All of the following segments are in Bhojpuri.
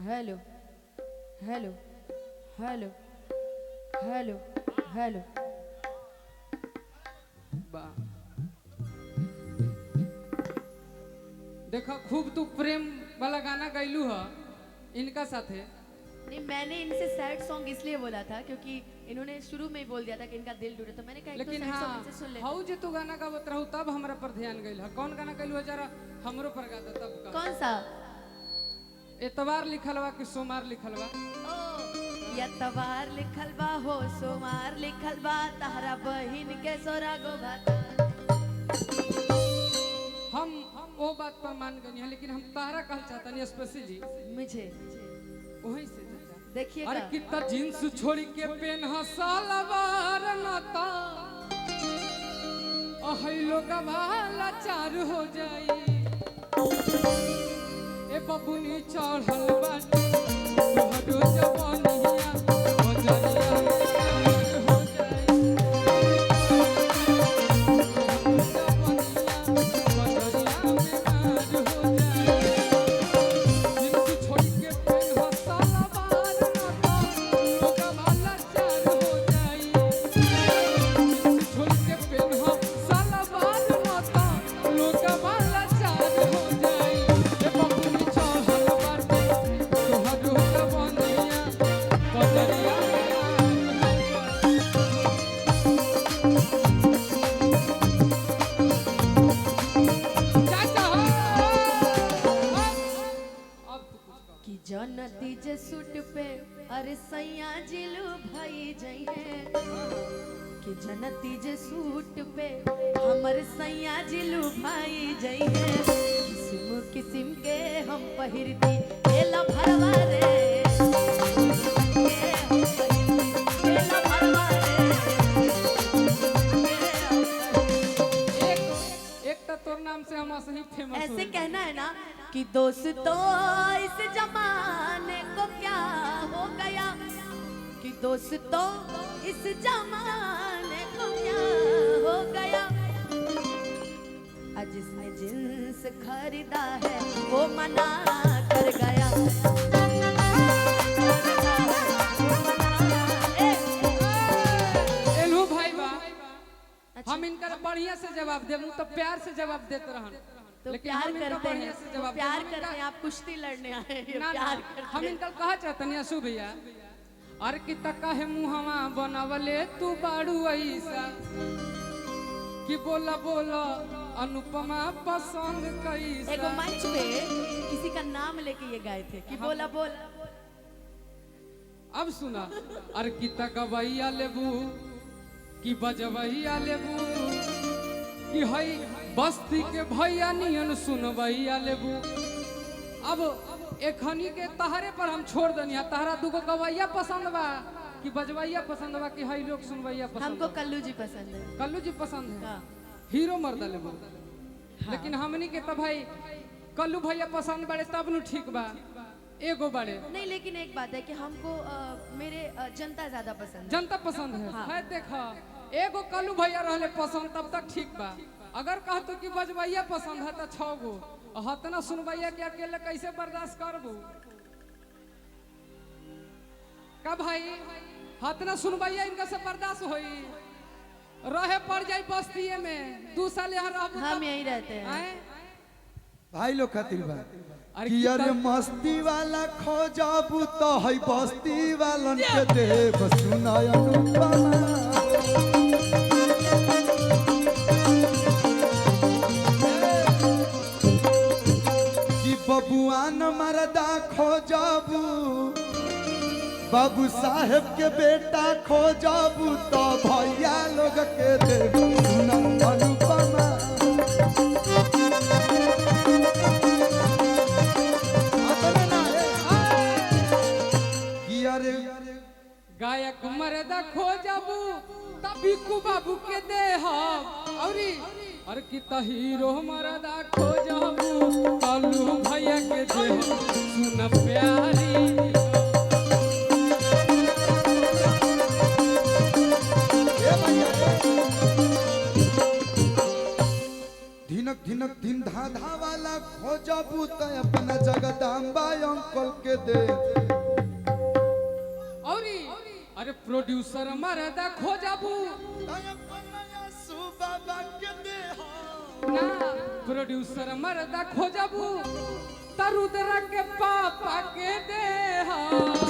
Hello hello hello hello hello. देखो खूब तू प्रेम वाला गाना गैलू है इनका साथे। नहीं, मैंने इनसे सैड सॉन्ग इसलिए बोला था क्योंकि इन्होंने शुरू में ही बोल दिया था कि इनका दिल टूटे, तो मैंने कहा एक दो लेकिन सैड हाँ सॉन्ग इनसे सुन ले। हाउ जे तू गाना गावत रहू तब हमरा पर ध्यान गइल है। कौन गाना गइलू है जरा हमरो पर गा दे तब का। कौन सा? एतवार लिखल बा कि सोमवार लिखल बा? ओ यतवार लिखल बा हो सोमार लिखल बा तहरा बहिन के सोरा गो भाता। हम वो बात पर मान गए हैं लेकिन हम तारा कहल चाहता नहीं स्पेशली मुझे वहीं से चाचा। देखिएगा। अरे कितना जींस छोड़ के पेन सलवार नता अहै लोग वाला चार हो जाई ए बबुनी चढ़ल बाटे तोहरो जवानिया बजरिया में हो जाई जनती जे सूट पे अरे सैया जिलू भाई जइए कि जनती जे सूट पे हमर सैया जिलू भाई जइए किस्म किस्म के हम पहिरती एला भरवा रे तोर नाम से हम असली फेमस ऐसे कहना है ना कि दोस्तों इस जमाने को क्या हो गया कि दोस्तों इस जमाने को क्या हो गया आज जिसने जिन्स खरीदा है वो मना कर गया। एलू भाई बा हम इनका बढ़िया से जवाब देबू तो प्यार से जवाब देते रहन तो लेकिन प्यार हम इनका करते बढ़िया हैं से जवाब प्यार करते हैं। आप कुश्ती लड़ने आए हैं, ना प्यार ना करते हम हैं। इनका कहा चाहते हैं असु भैया अरे कि तका है मुहवा बनवले तू बाड़ू ऐसा कि बोला बोला अनुपमा पसंद कैसा। एगो मंच पे किसी का नाम लेके ये गाए थे कि बोला बोला। अब सुना अरे कि तकवैया लेबू कि बजवैया लेबू कि हई बस्ती के भैया नियन सुनवैया लेबू। अब एखनी के तहरे पर हम छोड़ दनिया तहरा दुगो गवैया पसंद बा कि बजवैया पसंद बा कि हई लोग सुनवैया पसंद हमको कल्लू जी पसंद है। कल्लू जी पसंद है हाँ। हीरो मर्दा लेबू लेकिन हमनी के तो भाई कल्लू भैया पसंद बड़े तब नु ठीक बा एगो बड़े नहीं, लेकिन एक बात है कि हमको मेरे जनता ज्यादा पसंद है। जनता पसंद है। हाँ। है देखा एगो कल्लू भैया रहले पसंद तब तक ठीक बा। अगर कहतो कि बजवैया पसंद है तो 6 गो हतना सुनवैया के अकेले कैसे बर्दाश्त करबू का भाई? हतना सुनवैया इनका से बर्दाश्त होई रहे पड़ जाई बस्तीए में 2 साल यहाँ रहबू हम यहीं रहते हैं। भाई लोग खातिर बा अरे कि अरे मस्ती वाला खोजबू तो है बस्ती वालन के देव सुनाय अनुपमा कि बबुआन मरदा खोजबू बाबू साहेब के बेटा खोजबू तो भैया लोग के देव सुनाय अनुपमा। गायक मरदा खोजबू तभी कु बाबू के दे औरी और कि हीरो मरदा खोजबू कल्लू भैया के दे सुन प्यारी। धिनक धिनक धिन धा धा वाला खोजबू तो अपना जगदम्बा अंक कल के दे। औरी अरे प्रोड्यूसर मरदा खोजबू बाबा के दे ना प्रोड्यूसर मरदा खोजबू तरुदरा के पापा के दे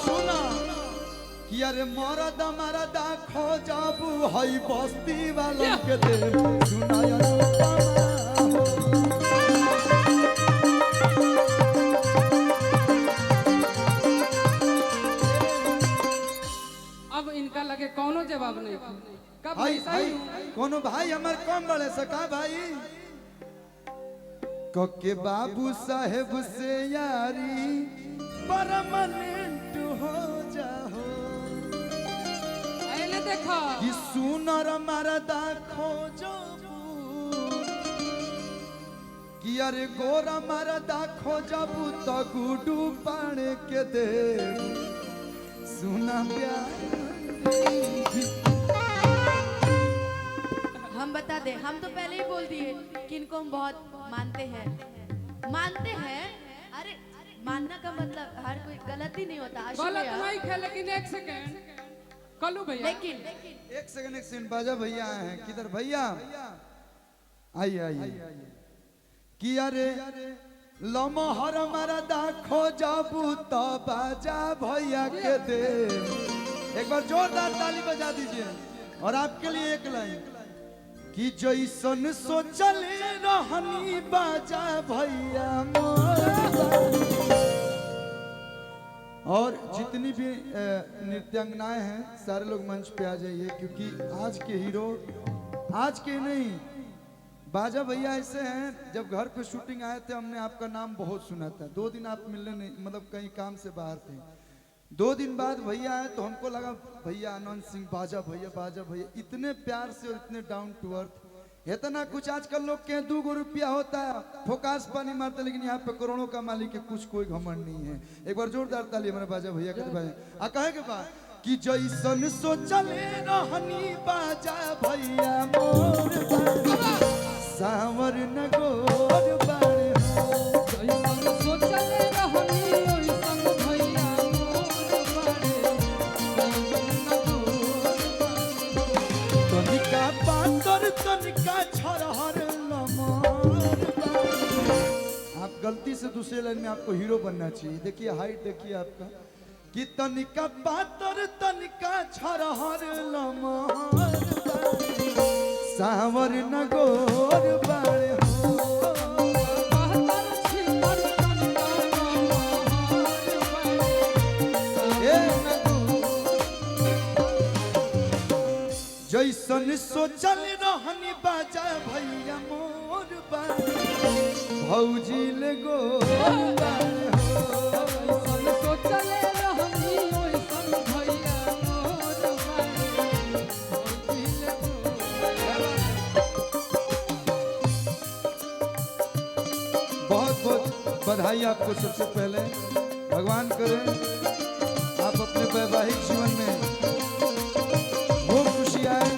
सुना कि अरे मरदा मरदा खोजबू हई बस्ती वाला के दे। सुना अब इनका लगे कौनो जवाब नहीं कब भाई ऐसा भाई ही कोनो भाई हमार कम बड़े सका भाई के बाबू साहेब से यारी परमानेंट हो जाओ। आइले देखा कि सुनर मरदा खोजबू कि अरे गोरा मरदा खोजबू तो गुडू पाने के दे। सुना प्यार हम बता दे, हम तो पहले ही बोल दिए कि इनको हम बहुत मानते हैं। अरे मानना का मतलब हर कोई गलती नहीं होता आशु गलत भैया। नहीं है लेकिन एक सेकंड कलू भैया लेकिन एक सेकंड बाजा भैया आए हैं। किधर भैया आइए आइए कि अरे लमहर मरदा खोजबू तो बाजा भैया के दे। एक बार जोरदार ताली बजा दीजिए। और आपके लिए एक लाइन कि जैसन सोचल रहनी बाजा भैया मोर। और जितनी भी नृत्यांगनाएं हैं सारे लोग मंच पे आ जाइए क्योंकि आज के हीरो आज के नहीं बाजा भैया ऐसे हैं। जब घर पे शूटिंग आए थे हमने आपका नाम बहुत सुना था। 2 दिन आप मिलने नहीं मतलब कहीं काम से बाहर थे। 2 दिन बाद भैया आए तो हमको लगा भैया आनंद सिंह बाजा भैया इतने प्यार से और इतने डाउन टू अर्थ। इतना कुछ आजकल लोग के 2 रुपया होता है फोकास पानी मारते लेकिन यहाँ पे करोड़ों का मालिक है कुछ कोई घमंड नहीं है। एक बार जोरदार ताली हमारे बाजा भैया के कहे के बाद कि जैसन सोचल रहनी बाजा भैया मोर सावर न गोर बाड़े ऐसन सोचल रहनी ओइसन भैया मोर बाड़े तनिका पातर तनिका छरहर लमर। आप गलती से दूसरे लाइन में आपको हीरो बनना चाहिए। देखिए हाइट देखिए आपका कि तनिका पातर तनिका छरहर लमर सावर न गोर बाड़े हो। जैसन सोचल रहनी बाजा भैया मोर भौजी ले गोर बाड़े हो। ऐसन सोचल रहनी ओइसन भैया मोर बहुत बहुत बधाई आपको। सबसे पहले भगवान करे आप अपने वैवाहिक जीवन में वो खुशी आए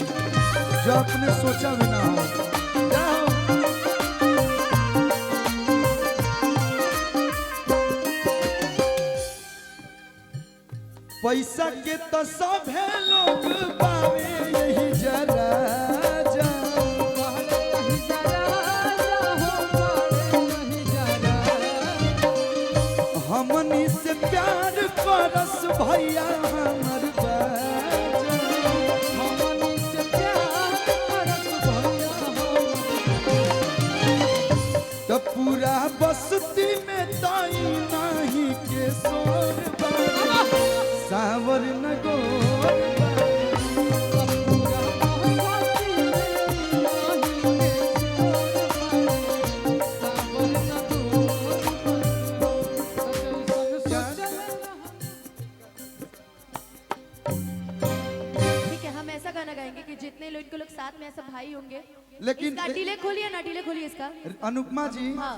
जो आपने सोचा भी ना हो। जाओ। पैसा के तो सभे लोग पावे यही जरा हमनी से प्यार करस भैया हमर हमनी से प्यार करस भैया तो पूरा बस्ती में ताई नाही के सोर सावर न गोर जितने लोग इनके लोग साथ में ऐसा भाई होंगे। लेकिन इसका डीले खोलिए ना, डीले खोलिए इसका। अनुपमा जी हाँ।